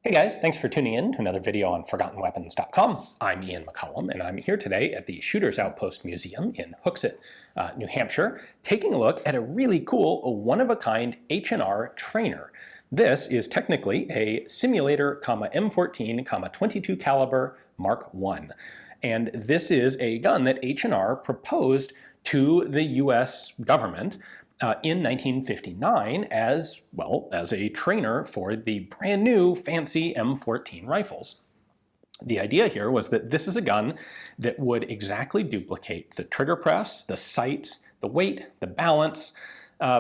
Hey guys, thanks for tuning in to another video on ForgottenWeapons.com. I'm Ian McCollum, and I'm here today at the Shooters Outpost Museum in Hooksett, New Hampshire, taking a look at a really cool, one-of-a-kind H&R trainer. This is technically a simulator, M14, 22 caliber Mark I. And this is a gun that H&R proposed to the US government in 1959 as a trainer for the brand new fancy M14 rifles. The idea here was that this is a gun that would exactly duplicate the trigger press, the sights, the weight, the balance,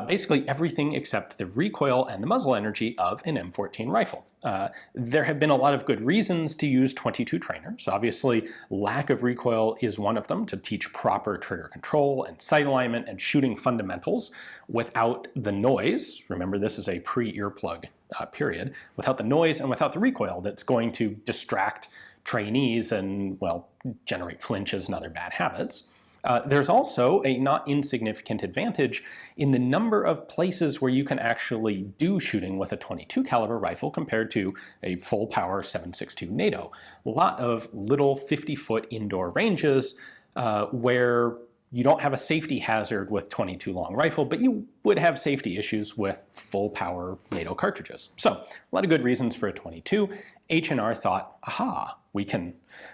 basically everything except the recoil and the muzzle energy of an M14 rifle. There have been a lot of good reasons to use 22 trainers. Obviously, lack of recoil is one of them, to teach proper trigger control and sight alignment and shooting fundamentals without the noise. Remember, this is a pre-earplug period. Without the noise and without the recoil that's going to distract trainees and, well, generate flinches and other bad habits. There's also a not insignificant advantage in the number of places where you can actually do shooting with a 22 caliber rifle compared to a full power 7.62 NATO. A lot of little 50-foot indoor ranges where you don't have a safety hazard with 22 long rifle, but you would have safety issues with full power NATO cartridges. So a lot of good reasons for a 22. H&R thought, aha,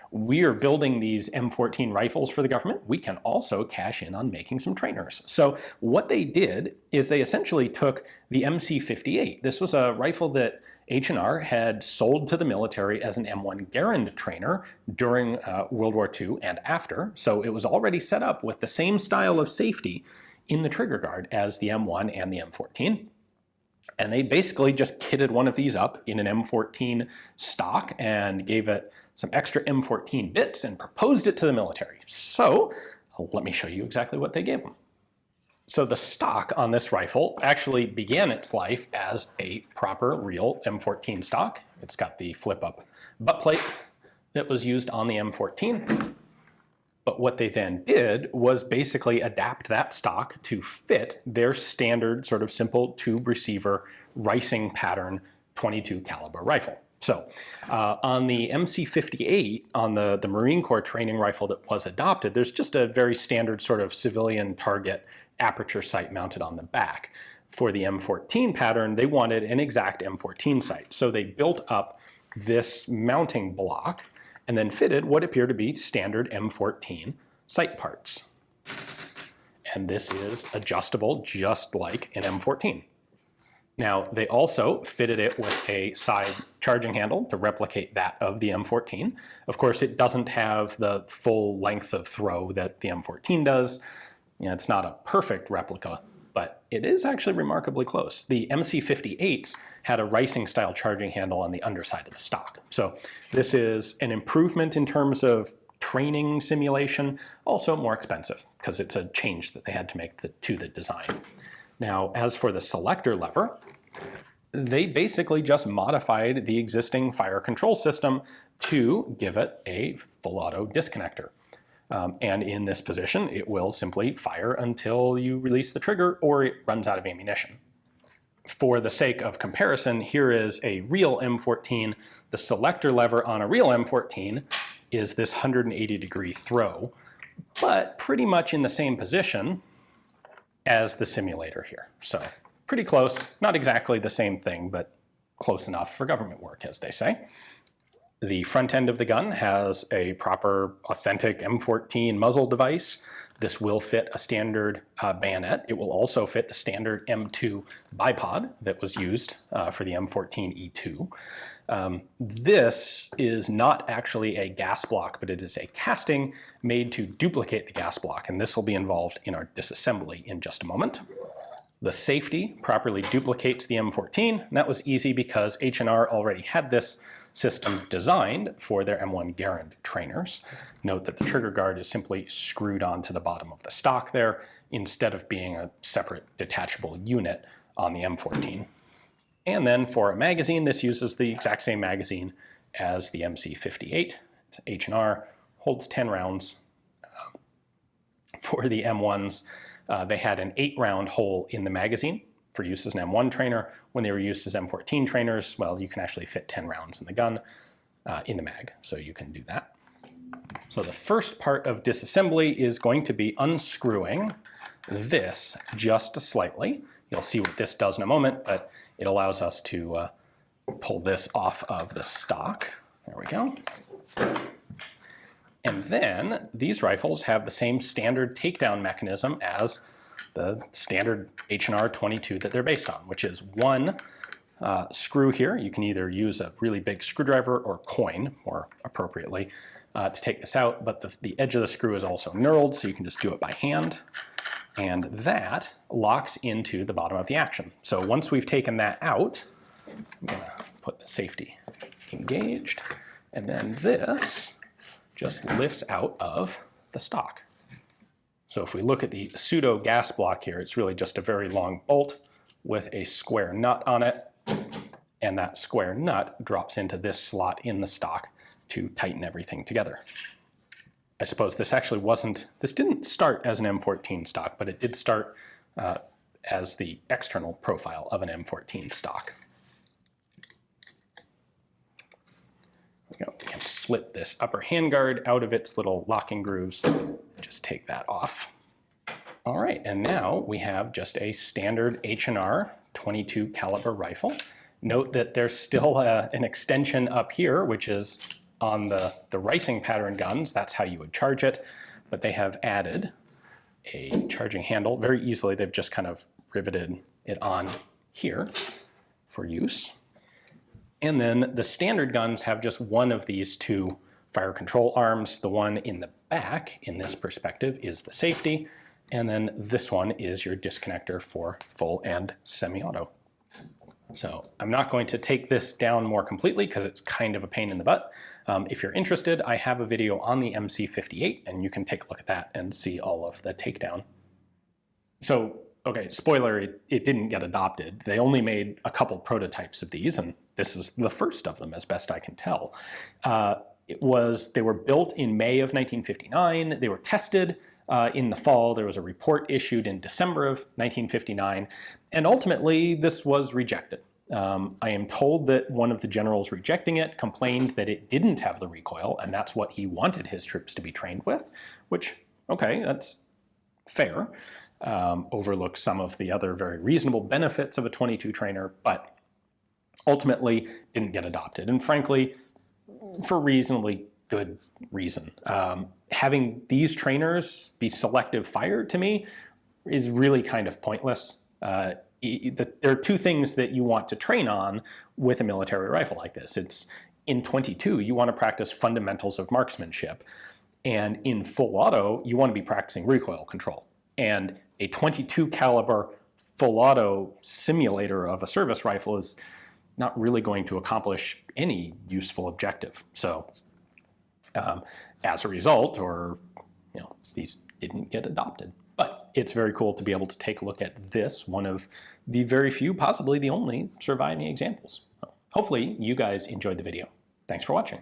we are building these M14 rifles for the government. We can also cash in on making some trainers. So what they did is they essentially took the MC58. This was a rifle that H&R had sold to the military as an M1 Garand trainer during World War II and after. So it was already set up with the same style of safety in the trigger guard as the M1 and the M14. And they basically just kitted one of these up in an M14 stock and gave it some extra M14 bits and proposed it to the military. So let me show you exactly what they gave them. So the stock on this rifle actually began its life as a proper real M14 stock. It's got the flip-up butt plate that was used on the M14. But what they then did was basically adapt that stock to fit their standard sort of simple tube receiver ricing pattern 22 caliber rifle. So on the MC58, on the Marine Corps training rifle that was adopted, there's just a very standard sort of civilian target aperture sight mounted on the back. For the M14 pattern, they wanted an exact M14 sight. So they built up this mounting block and then fitted what appear to be standard M14 sight parts. And this is adjustable just like an M14. Now, they also fitted it with a side charging handle to replicate that of the M14. Of course, it doesn't have the full length of throw that the M14 does. You know, it's not a perfect replica, but it is actually remarkably close. The MC58s had a ricing style charging handle on the underside of the stock. So this is an improvement in terms of training simulation, also more expensive because it's a change that they had to make to the design. Now, as for the Selector Lever, they basically just modified the existing fire control system to give it a full auto disconnector. And in this position, it will simply fire until you release the trigger or it runs out of ammunition. For the sake of comparison, here is a real M14. The Selector Lever on a real M14 is this 180-degree throw, but pretty much in the same position as the simulator here. So pretty close, not exactly the same thing, but close enough for government work, as they say. The front end of the gun has a proper, authentic M14 muzzle device. This will fit a standard bayonet. It will also fit the standard M2 bipod that was used for the M14 E2. This is not actually a gas block, but it is a casting made to duplicate the gas block, and this will be involved in our disassembly in just a moment. The safety properly duplicates the M14, and that was easy because H&R already had this system designed for their M1 Garand trainers. Note that the trigger guard is simply screwed onto the bottom of the stock there instead of being a separate detachable unit on the M14. And then for a magazine, this uses the exact same magazine as the MC58. It's H&R, holds 10 rounds. For the M1s, they had an 8-round hole in the magazine for use as an M1 trainer. When they were used as M14 trainers, well, you can actually fit 10 rounds in the gun, in the mag, so you can do that. So the first part of disassembly is going to be unscrewing this just slightly. You'll see what this does in a moment, but it allows us to pull this off of the stock. There we go. And then these rifles have the same standard takedown mechanism as the standard H&R 22 that they're based on, which is one screw here. You can either use a really big screwdriver or coin, more appropriately, to take this out, but the edge of the screw is also knurled, so you can just do it by hand. And that locks into the bottom of the action. So once we've taken that out, I'm gonna put the safety engaged, and then this just lifts out of the stock. So if we look at the pseudo gas block here, it's really just a very long bolt with a square nut on it, and that square nut drops into this slot in the stock to tighten everything together. I suppose this didn't start as an M14 stock, but it did start as the external profile of an M14 stock. We can slip this upper handguard out of its little locking grooves. Just take that off. All right, and now we have just a standard H&R 22 caliber rifle. Note that there's still an extension up here, which is on the ricing pattern guns. That's how you would charge it, but they have added a charging handle very easily. They've just kind of riveted it on here for use. And then the standard guns have just one of these two fire control arms. The one in the back, in this perspective, is the safety, and then this one is your disconnector for full and semi-auto. So I'm not going to take this down more completely because it's kind of a pain in the butt. If you're interested, I have a video on the MC58, and you can take a look at that and see all of the takedown. So, okay, spoiler, it didn't get adopted. They only made a couple prototypes of these, and this is the first of them, as best I can tell. They were built in May of 1959. They were tested in the fall. There was a report issued in December of 1959, and ultimately this was rejected. I am told that one of the generals rejecting it complained that it didn't have the recoil, and that's what he wanted his troops to be trained with, which, okay, that's fair. Overlooks some of the other very reasonable benefits of a 22 trainer, but ultimately didn't get adopted. And frankly, for reasonably good reason. Having these trainers be selective fire, to me, is really kind of pointless. There are two things that you want to train on with a military rifle like this. It's in 22, you want to practice fundamentals of marksmanship. And in full auto, you want to be practicing recoil control. And a 22 caliber full auto simulator of a service rifle is not really going to accomplish any useful objective. So as a result, these didn't get adopted. But it's very cool to be able to take a look at this, one of the very few, possibly the only, surviving examples. Hopefully you guys enjoyed the video. Thanks for watching.